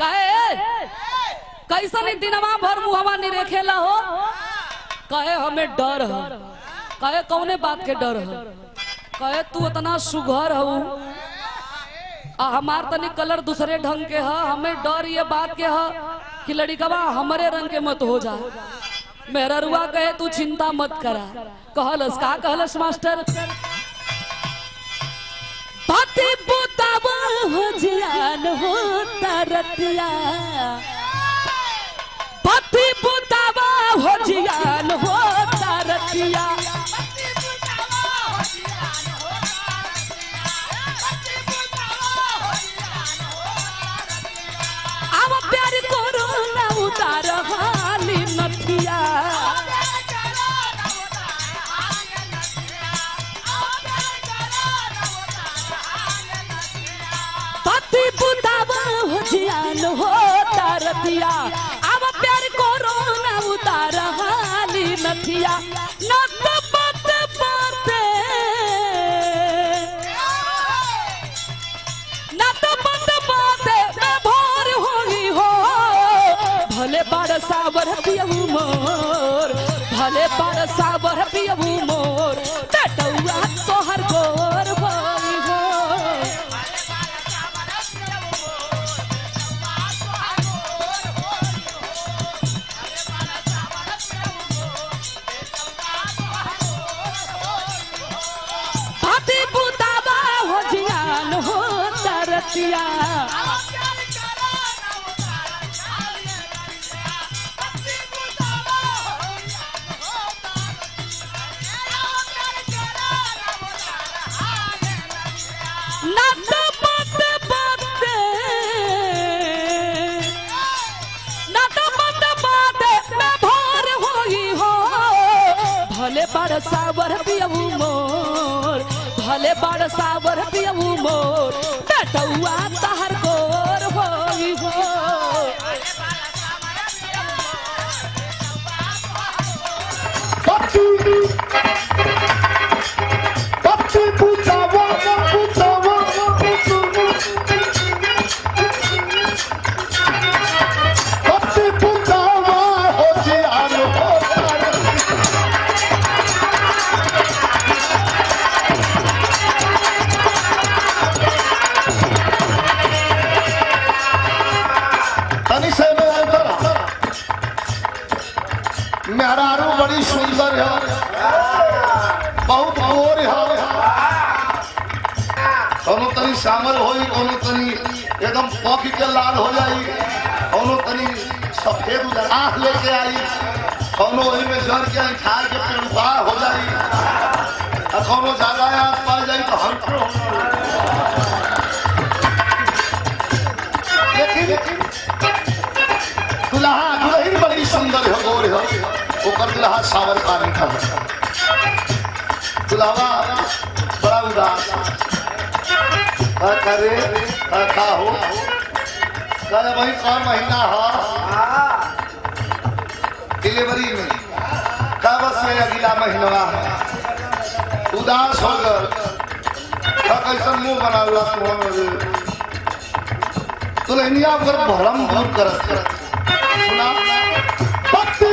कहे कैसा नहीं दिनवा भर मुहवा नहीं रेखेला हो। कहे हमें डर है। कहे कौने बात के डर है। कहे तू इतना सुघर हो हमार तनी कलर दूसरे ढंग के है। हमें डर ये बात के है कि लड़िकवा हमारे रंग के मत हो जा। मेरा रुआ कहे तू चिंता मत करा। कहलस का कहलस मास्टर पति बुतावा हो जियान हो तरतिया। पति बुतावा हो जियान हो तरतिया। अब प्यार करो ना उतार हाली नथिया। पति बुतावा हो जियान हो तरतिया। अब प्यार करो ना उतार हाली नथिया। न तो बात बाते न तो बात बाते मैं भोर होगी हो। भले बार सावर पियबू मोर। भले बार सावर पियबू मोर। टटुआ तोहर गोर होई हो। पति बुतावा हो जियान हो तरतिया। भले बार सावर पियबू मोर। भले बार सावर पियबू मोर। टटुआ तहर गोर होई हो। पति बुतावा बुतावा पति बुतावा हो जियान हो। मेहरारू बड़ी सुंदर है। बहुत गोर है। कोनो तनी श्यामल होई कोनो तनी एकदम पक के लाल हो जाई। कोनो तनी सफेद आँख लेके आई। कोनो वही में जर के खा के पेड़ुआ हो जाई। कोनो ज्यादा आँख पा जाई तो हम लेकिन दुल्हा दुल्हन बड़ी सुंदर है गोर है। ओकर दुल्हा सावर पानी का है। दुल्हा बड़ा उदास करे का हो करे वही कौन महीना है डिलीवरी में का बस में अगला महीना है। उदास हो गए कैसा मुंह बना हुआ दुल्हनिया पर भरम दूर करत सुना पति